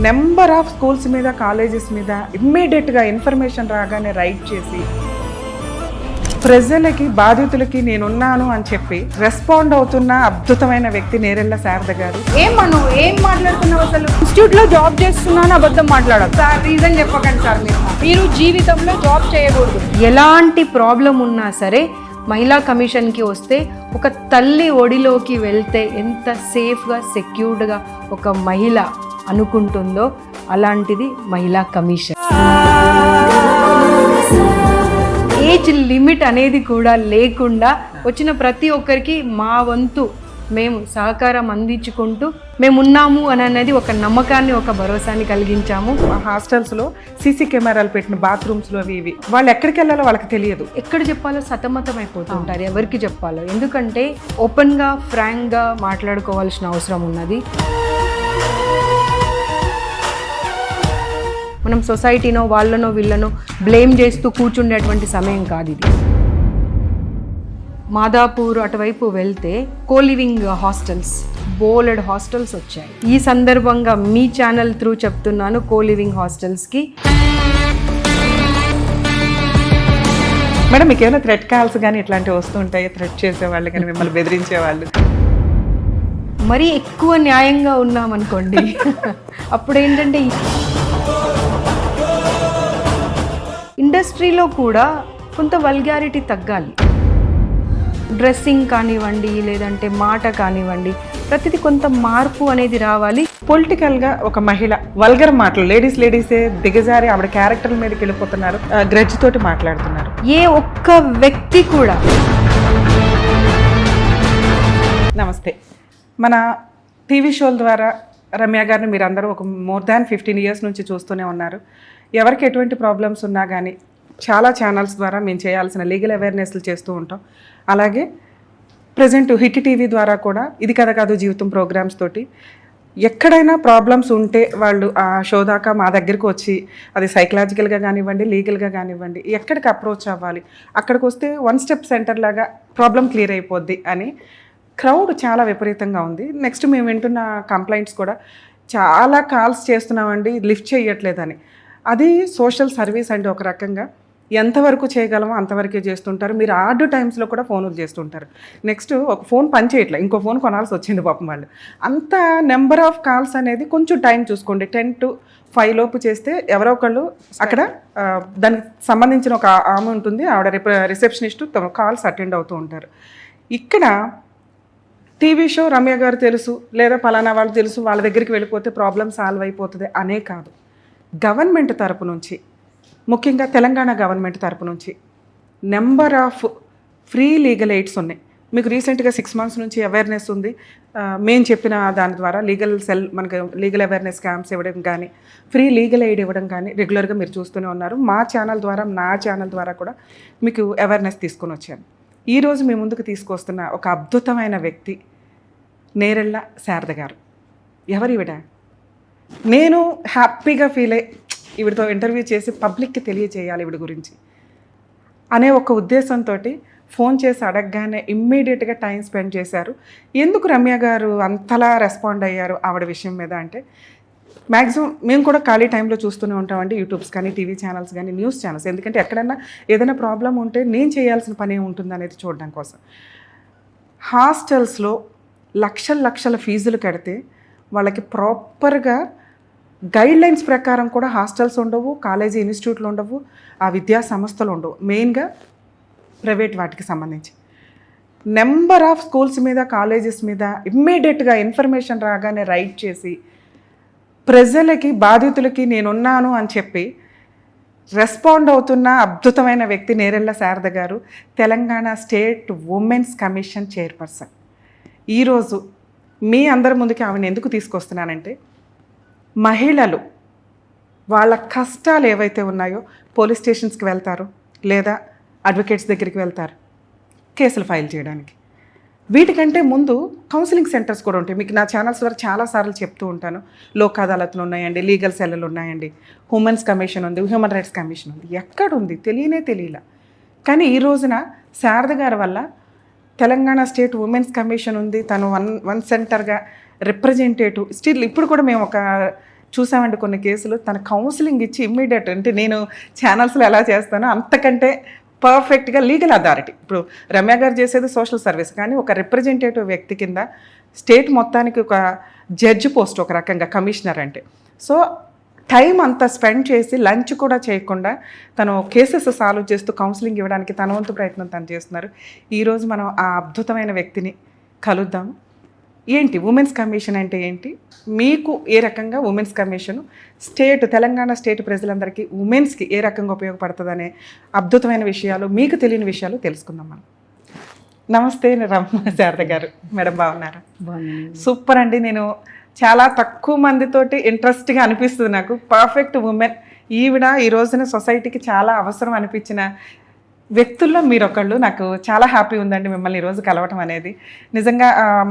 Number of schools మీద colleges మీద ఇమ్మీడియట్గా ఇన్ఫర్మేషన్ రాగానే రైట్ చేసి ప్రజలకి బాధితులకి నేనున్నాను అని చెప్పి రెస్పాండ్ అవుతున్న అద్భుతమైన వ్యక్తి నేరెళ్ళ శారద గారు. ఏం మాట్లాడుతున్నావు అసలు? ఇన్స్టిట్యూట్ లో జాబ్ చేస్తున్నాను అబద్ధం మాట్లాడాలి సార్. రీజన్ చెప్పకండి సార్. మీరు జీవితంలో జాబ్ చేయకూడదు. ఎలాంటి ప్రాబ్లం ఉన్నా సరే మహిళా కమిషన్కి వస్తే ఒక తల్లి ఒడిలోకి వెళ్తే ఎంత సేఫ్గా సెక్యూర్డ్గా ఒక మహిళ అనుకుంటుందో అలాంటిది మహిళా కమిషన్. ఏజ్ లిమిట్ అనేది కూడా లేకుండా వచ్చిన ప్రతి ఒక్కరికి మా వంతు మేము సహకారం అందించుకుంటూ మేము ఉన్నాము అని అనేది ఒక నమ్మకాన్ని, ఒక భరోసాని కలిగించాము. హాస్టల్స్లో సీసీ కెమెరాలు పెట్టిన బాత్రూమ్స్లో ఇవి వాళ్ళు ఎక్కడికి వెళ్ళాలో వాళ్ళకి తెలియదు. ఎక్కడ చెప్పాలో సతమతం అయిపోతుంటారు, ఎవరికి చెప్పాలో. ఎందుకంటే ఓపెన్గా ఫ్రాంక్గా మాట్లాడుకోవాల్సిన అవసరం ఉన్నది. మనం సొసైటీనో వాళ్ళనో వీళ్ళనో బ్లేమ్ చేస్తూ కూర్చుండేటువంటి సమయం కాదు ఇది. మాదాపూర్ అటువైపు వెళ్తే కోలివింగ్ హాస్టల్స్, బోలెడ్ హాస్టల్స్ వచ్చాయి. ఈ సందర్భంగా మీ ఛానల్ త్రూ చెప్తున్నాను, కోలివింగ్ హాస్టల్స్కి మేడం మీకు ఏమైనా థ్రెట్ కాల్స్ కానీ ఇట్లాంటివి వస్తుంటాయి? థ్రెట్ చేసేవాళ్ళు కానీ మిమ్మల్ని బెదిరించేవాళ్ళు? మరీ ఎక్కువ న్యాయంగా ఉన్నామనుకోండి అప్పుడు ఏంటంటే ఇండస్ట్రీలో కూడా కొంత వల్గారిటీ తగ్గాలి. డ్రెస్సింగ్ కానివ్వండి, లేదంటే మాట కానివ్వండి, ప్రతిదీ కొంత మార్పు అనేది రావాలి. పొలిటికల్గా ఒక మహిళ వల్గర్ మాటలు లేడీసే దిగజారి ఆవిడ క్యారెక్టర్ మీదకి వెళ్ళిపోతున్నారు, గ్రడ్జ్ తోటి మాట్లాడుతున్నారు. ఏ ఒక్క వ్యక్తి కూడా. నమస్తే. మన టీవీ షోల ద్వారా రమ్య గారిని మీరు అందరూ ఒక మోర్ దాన్ 15 years నుంచి చూస్తూనే ఉన్నారు. ఎవరికి ఎటువంటి ప్రాబ్లమ్స్ ఉన్నా కానీ చాలా ఛానల్స్ ద్వారా మేము చేయాల్సిన లీగల్ అవేర్నెస్లు చేస్తూ ఉంటాం. అలాగే ప్రజెంట్ హిట్ టీవీ ద్వారా కూడా ఇది కథ కాదు జీవితం ప్రోగ్రామ్స్ తోటి ఎక్కడైనా ప్రాబ్లమ్స్ ఉంటే వాళ్ళు ఆ షో దాకా మా దగ్గరికి వచ్చి అది సైకలాజికల్గా కానివ్వండి, లీగల్గా కానివ్వండి, ఎక్కడికి అప్రోచ్ అవ్వాలి, అక్కడికి వస్తే 1 step సెంటర్ లాగా ప్రాబ్లం క్లియర్ అయిపోద్ది అని క్రౌడ్ చాలా విపరీతంగా ఉంది. నెక్స్ట్ మేము వింటున్న కంప్లైంట్స్ కూడా చాలా కాల్స్ చేస్తున్నామండి, లిఫ్ట్ చేయట్లేదని. అది సోషల్ సర్వీస్ అండి. ఒక రకంగా ఎంతవరకు చేయగలమో అంతవరకే చేస్తుంటారు. మీరు ఆర్డ్ టైమ్స్లో కూడా ఫోన్లు చేస్తుంటారు. నెక్స్ట్ ఒక ఫోన్ పని చేయట్లే, ఇంకో ఫోన్ కొనాల్సి వచ్చింది పాపం వాళ్ళు. అంత నెంబర్ ఆఫ్ కాల్స్ అనేది కొంచెం టైం చూసుకోండి. 10 to 5 లోపు చేస్తే ఎవరో ఒకళ్ళు అక్కడ దానికి సంబంధించిన ఒక ఆమె ఉంటుంది, ఆవిడ రిసెప్షనిస్ట్ కాల్స్ అటెండ్ అవుతూ ఉంటారు. ఇక్కడ టీవీ షో రమ్య గారు తెలుసు లేదా పలానా వాళ్ళు తెలుసు, వాళ్ళ దగ్గరికి వెళ్ళిపోతే ప్రాబ్లం సాల్వ్ అయిపోతుంది అనే కాదు. గవర్నమెంట్ తరపు నుంచి, ముఖ్యంగా తెలంగాణ గవర్నమెంట్ తరపు నుంచి number of free legal AIDS ఉన్నాయి. మీకు రీసెంట్గా 6 months నుంచి అవేర్నెస్ ఉంది. మేము చెప్పిన దాని ద్వారా లీగల్ సెల్ మనకి లీగల్ అవేర్నెస్ క్యాంప్స్ ఇవ్వడం కానీ, ఫ్రీ లీగల్ ఎయిడ్ ఇవ్వడం కానీ రెగ్యులర్గా మీరు చూస్తూనే ఉన్నారు. మా ఛానల్ ద్వారా, నా ఛానల్ ద్వారా కూడా మీకు అవేర్నెస్ తీసుకొని వచ్చాను. ఈరోజు మీ ముందుకు తీసుకొస్తున్న ఒక అద్భుతమైన వ్యక్తి నేరెళ్ళ శారద గారు. ఎవరివిడ? నేను హ్యాపీగా ఫీల్ అయ్యి ఈవిడతో ఇంటర్వ్యూ చేసి పబ్లిక్కి తెలియజేయాలి ఈవిడ గురించి అనే ఒక ఉద్దేశంతో ఫోన్ చేసి అడగగానే ఇమ్మీడియట్గా టైం స్పెండ్ చేశారు. ఎందుకు రమ్య గారు అంతలా రెస్పాండ్ అయ్యారు ఆవిడ విషయం మీద అంటే, మ్యాక్సిమం మేము కూడా ఖాళీ టైంలో చూస్తూనే ఉంటామండి, యూట్యూబ్స్ కానీ, టీవీ ఛానల్స్ కానీ, న్యూస్ ఛానల్స్. ఎందుకంటే ఎక్కడైనా ఏదైనా ప్రాబ్లం ఉంటే నేను చేయాల్సిన పని ఏముంటుంది అనేది చూడడం కోసం. హాస్టల్స్లో లక్షల ఫీజులు కడితే వాళ్ళకి ప్రాపర్గా గైడ్లైన్స్ ప్రకారం కూడా హాస్టల్స్ ఉండవు, కాలేజీ ఇన్స్టిట్యూట్లు ఉండవు, ఆ విద్యా సంస్థలు ఉండవు. మెయిన్గా ప్రైవేట్ వాటికి సంబంధించి నెంబర్ ఆఫ్ స్కూల్స్ మీద, కాలేజెస్ మీద ఇమ్మీడియట్గా ఇన్ఫర్మేషన్ రాగానే రైట్ చేసి ప్రజలకి బాధితులకి నేనున్నాను అని చెప్పి రెస్పాండ్ అవుతున్న అద్భుతమైన వ్యక్తి నేరెళ్ళ శారద గారు, Telangana state women's commission chairperson. ఈరోజు మీ అందరి ముందుకి ఆమెను ఎందుకు తీసుకొస్తున్నానంటే, మహిళలు వాళ్ళ కష్టాలు ఏవైతే ఉన్నాయో పోలీస్ స్టేషన్స్కి వెళ్తారు, లేదా అడ్వకేట్స్ దగ్గరికి వెళ్తారు కేసులు ఫైల్ చేయడానికి. వీటికంటే ముందు కౌన్సిలింగ్ సెంటర్స్ కూడా ఉంటాయి. మీకు నా ఛానల్స్ ద్వారా చాలాసార్లు చెప్తూ ఉంటాను. లోక్ అదాలత్లు ఉన్నాయండి, లీగల్ సెల్లులు ఉన్నాయండి, ఉమెన్స్ కమిషన్ ఉంది, హ్యూమన్ రైట్స్ కమిషన్ ఉంది. ఎక్కడుంది తెలియలా. కానీ ఈ రోజున శారద గారి వల్ల తెలంగాణ స్టేట్ ఉమెన్స్ కమిషన్ ఉంది. తను వన్ సెంటర్గా రిప్రజెంటేటివ్ స్టిల్ ఇప్పుడు కూడా మేము ఒక చూసామండి కొన్ని కేసులు తన కౌన్సిలింగ్ ఇచ్చి ఇమ్మీడియట్, అంటే నేను ఛానల్స్లో ఎలా చేస్తానో అంతకంటే పర్ఫెక్ట్గా లీగల్ అథారిటీ. ఇప్పుడు రమ్య గారు చేసేది సోషల్ సర్వీస్, కానీ ఒక రిప్రజెంటేటివ్ వ్యక్తి కింద స్టేట్ మొత్తానికి ఒక జడ్జి పోస్ట్, ఒక రకంగా కమిషనర్ అంటే. సో టైం అంతా స్పెండ్ చేసి లంచ్ కూడా చేయకుండా తను కేసెస్ సాల్వ్ చేస్తూ కౌన్సిలింగ్ ఇవ్వడానికి తన వంతు ప్రయత్నం తను చేస్తున్నారు. ఈరోజు మనం ఆ అద్భుతమైన వ్యక్తిని కలుద్దాం. ఏంటి ఉమెన్స్ కమిషన్ అంటే ఏంటి, మీకు ఏ రకంగా ఉమెన్స్ కమిషన్ తెలంగాణ స్టేట్ ప్రజలందరికీ ఉమెన్స్కి ఏ రకంగా ఉపయోగపడుతుందనే అద్భుతమైన విషయాలు, మీకు తెలియని విషయాలు తెలుసుకుందాం మనం. నమస్తే రమ్య శారద గారు. మేడం బాగున్నారా? సూపర్ అండి. నేను చాలా తక్కువ మందితోటి ఇంట్రెస్ట్గా అనిపిస్తుంది నాకు. పర్ఫెక్ట్ ఉమెన్ ఈవిడ ఈ రోజున సొసైటీకి చాలా అవసరం అనిపించిన వ్యక్తుల్లో మీరు ఒకళ్ళు. నాకు చాలా హ్యాపీ ఉందండి మిమ్మల్ని ఈరోజు కలవటం అనేది. నిజంగా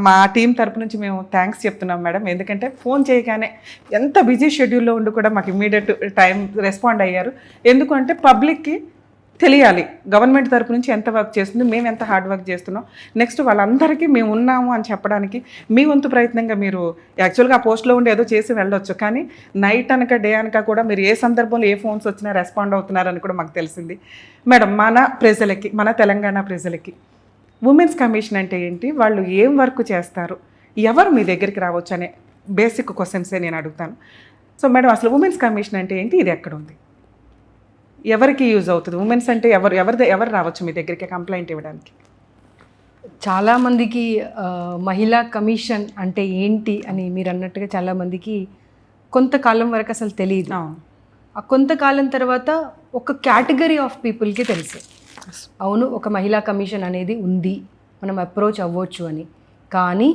మా టీం తరపు నుంచి మేము థ్యాంక్స్ చెప్తున్నాం మేడం. ఎందుకంటే ఫోన్ చేయగానే ఎంత బిజీ షెడ్యూల్లో ఉండి కూడా మాకు ఇమ్మీడియట్ టైం రెస్పాండ్ అయ్యారు. ఎందుకంటే పబ్లిక్కి తెలియాలి గవర్నమెంట్ తరపు నుంచి ఎంత వర్క్ చేస్తుంది, మేము ఎంత హార్డ్ వర్క్ చేస్తున్నాం, నెక్స్ట్ వాళ్ళందరికీ మేము ఉన్నాము అని చెప్పడానికి మీ వంతు ప్రయత్నంగా మీరు యాక్చువల్గా ఆ పోస్ట్లో ఉండి ఏదో చేసి వెళ్ళొచ్చు, కానీ నైట్ అనక డే అనక కూడా మీరు ఏ సందర్భంలో ఏ ఫోన్స్ వచ్చినా రెస్పాండ్ అవుతున్నారని కూడా మాకు తెలిసింది. మేడం, మన ప్రజలకి, మన తెలంగాణ ప్రజలకి ఉమెన్స్ కమిషన్ అంటే ఏంటి, వాళ్ళు ఏం వర్క్ చేస్తారు, ఎవరు మీ దగ్గరికి రావచ్చు అనే బేసిక్ క్వశ్చన్సే నేను అడుగుతాను. సో మేడం, అసలు ఉమెన్స్ కమిషన్ అంటే ఏంటి, ఇది ఎక్కడ ఉంది, ఎవరికి యూజ్ అవుతుంది, ఉమెన్స్ అంటే ఎవరు రావచ్చు మీ దగ్గరికి కంప్లైంట్ ఇవ్వడానికి? చాలామందికి మహిళా కమిషన్ అంటే ఏంటి అని మీరు అన్నట్టుగా చాలామందికి కొంతకాలం వరకు అసలు తెలియదు. ఆ కొంతకాలం తర్వాత ఒక కేటగిరీ ఆఫ్ పీపుల్కి తెలుసు, అవును ఒక మహిళా కమిషన్ అనేది ఉంది, మనం అప్రోచ్ అవ్వచ్చు అని. కానీ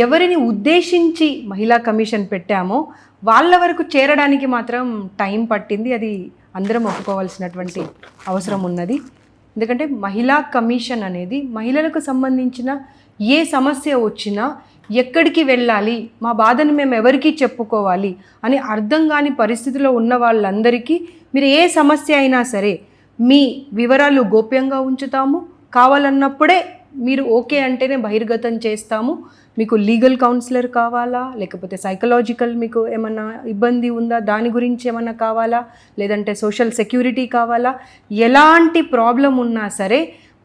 ఎవరిని ఉద్దేశించి మహిళా కమిషన్ పెట్టామో వాళ్ళ వరకు చేరడానికి మాత్రం టైం పట్టింది. అది అందరం ఒప్పుకోవాల్సినటువంటి అవసరం ఉన్నది. ఎందుకంటే మహిళా కమిషన్ అనేది మహిళలకు సంబంధించిన ఏ సమస్య వచ్చినా ఎక్కడికి వెళ్ళాలి, మా బాధను మేము ఎవరికి చెప్పుకోవాలి అని అర్థం కాని పరిస్థితిలో ఉన్న వాళ్ళందరికీ మీరు ఏ సమస్య అయినా సరే మీ వివరాలు గోప్యంగా ఉంచుతాము, కావాలన్నప్పుడే మీరు ఓకే అంటేనే బహిర్గతం చేస్తాము. మీకు లీగల్ కౌన్సిలర్ కావాలా, లేకపోతే సైకలాజికల్ మీకు ఏమన్నా ఇబ్బంది ఉందా దాని గురించి ఏమన్నా కావాలా, లేదంటే సోషల్ సెక్యూరిటీ కావాలా, ఎలాంటి ప్రాబ్లం ఉన్నా సరే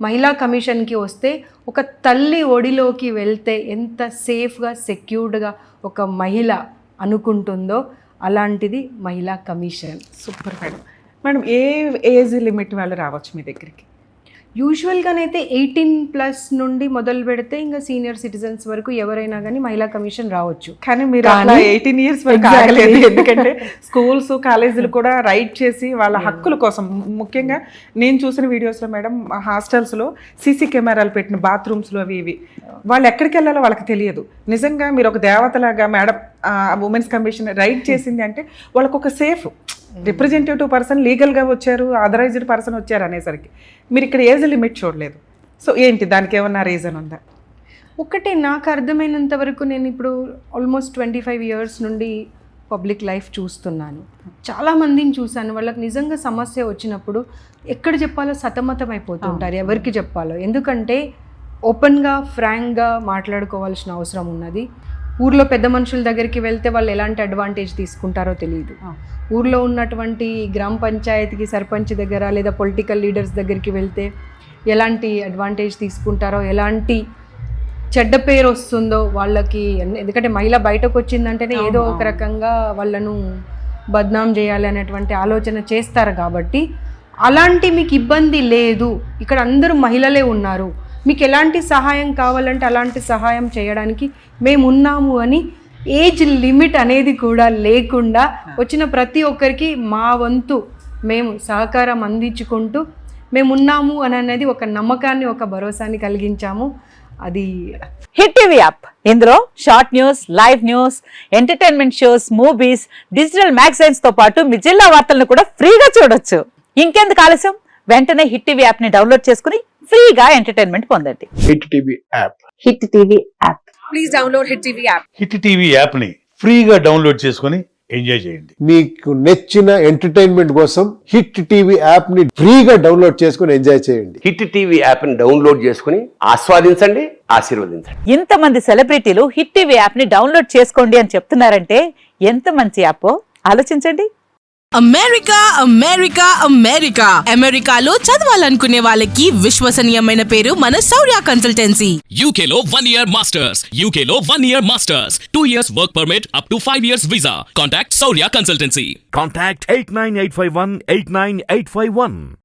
మహిళా కమిషన్కి వస్తే ఒక తల్లి ఒడిలోకి వెళ్తే ఎంత సేఫ్గా సెక్యూర్డ్గా ఒక మహిళ అనుకుంటుందో అలాంటిది మహిళా కమిషన్. Super madam. మేడం, ఏ ఏజ్ లిమిట్ వాళ్ళు రావచ్చు మీ దగ్గరికి? యూజువల్గానైతే 18+ నుండి మొదలు పెడితే ఇంకా సీనియర్ సిటిజన్స్ వరకు ఎవరైనా కానీ మహిళా కమిషన్ రావచ్చు. కానీ మీరు 18 years వరకు ఆగలేదు. ఎందుకంటే స్కూల్స్ కాలేజీలు కూడా రైట్ చేసి వాళ్ళ హక్కుల కోసం, ముఖ్యంగా నేను చూసిన వీడియోస్లో మేడం హాస్టల్స్లో సీసీ కెమెరాలు పెట్టిన బాత్రూమ్స్లో ఇవి వాళ్ళు ఎక్కడికి వెళ్ళాలో వాళ్ళకి తెలియదు. నిజంగా మీరు ఒక దేవతలాగా మేడం ఉమెన్స్ కమిషన్ రైట్ చేసింది అంటే వాళ్ళకు ఒక సేఫ్ రిప్రజెంటేటివ్ పర్సన్ లీగల్గా వచ్చారు, ఆథరైజ్డ్ పర్సన్ వచ్చారు అనేసరికి మీరు ఇక్కడ ఏజ్ లిమిట్ చూడలేదు. సో ఏంటి, దానికి ఏమన్నా రీజన్ ఉందా? ఒకటే నాకు అర్థమైనంత వరకు నేను ఇప్పుడు ఆల్మోస్ట్ 25 years నుండి పబ్లిక్ లైఫ్ చూస్తున్నాను. చాలామందిని చూశాను, వాళ్ళకి నిజంగా సమస్య వచ్చినప్పుడు ఎక్కడ చెప్పాలో సతమతం అయిపోతుంటారు, ఎవరికి చెప్పాలో. ఎందుకంటే ఓపెన్గా ఫ్రాంక్గా మాట్లాడుకోవాల్సిన అవసరం ఉన్నది. ఊర్లో పెద్ద మనుషుల దగ్గరికి వెళ్తే వాళ్ళు ఎలాంటి అడ్వాంటేజ్ తీసుకుంటారో తెలియదు. ఊర్లో ఉన్నటువంటి గ్రామ పంచాయతీకి సర్పంచ్ దగ్గర లేదా పొలిటికల్ లీడర్స్ దగ్గరికి వెళ్తే ఎలాంటి అడ్వాంటేజ్ తీసుకుంటారో, ఎలాంటి చెడ్డ పేరు వస్తుందో వాళ్ళకి. ఎందుకంటే మహిళ బయటకు వచ్చిందంటేనే ఏదో ఒక రకంగా వాళ్ళను బద్నాం చేయాలి అనేటువంటి ఆలోచన చేస్తారు. కాబట్టి అలాంటి మీకు ఇబ్బంది లేదు, ఇక్కడ అందరూ మహిళలే ఉన్నారు, మీకు ఎలాంటి సహాయం కావాలంటే అలాంటి సహాయం చేయడానికి మేము ఉన్నాము అని ఏజ్ లిమిట్ అనేది కూడా లేకుండా వచ్చిన ప్రతి ఒక్కరికి మా వంతు మేము సహకారం అందించుకుంటూ మేము ఉన్నాము అని అనేది ఒక నమ్మకాన్ని, ఒక భరోసాని కలిగించాము. అది హిట్ టీవీ యాప్. ఇందులో short news, live news, entertainment shows, movies, digital magazines తో పాటు మీ జిల్లా వార్తలను కూడా ఫ్రీగా చూడొచ్చు. ఇంకెందుకు ఆలస్యం, వెంటనే హిట్ టీవీ యాప్ ని డౌన్లోడ్ చేసుకుని ఫ్రీగా ఎంటర్టైన్మెంట్ పొందండి. Hit TV app. Hit TV app. Please download hit TV app. Hit TV app ని ఫ్రీగా డౌన్లోడ్ చేసుకొని ఎంజాయ్ చేయండి. మీకు నచ్చిన ఎంటర్టైన్మెంట్ కోసం హిట్ టీవీ యాప్ ని ఫ్రీగా డౌన్లోడ్ చేసుకొని ఎంజాయ్ చేయండి. హిట్ టీవీ యాప్ ని డౌన్లోడ్ చేసుకుని ఆస్వాదించండి, ఆశీర్వదించండి. ఇంతమంది సెలబ్రిటీలు హిట్ టీవీ యాప్ ని డౌన్లోడ్ చేసుకోండి అని చెప్తున్నారంటే ఎంత మంచి యాప్ ఆలోచించండి. అమెరికా అమెరికా అమెరికా అమెరికాలో చదవాలనుకునే వాళ్ళకి విశ్వసనీయమైన పేరు మన శౌర్య కన్సల్టెన్సీ. UK లో 1 year masters. UK లో 1 year masters. 2 years work permit up to 5 years visa. Contact Saurya Consultancy. Contact 89851 89851.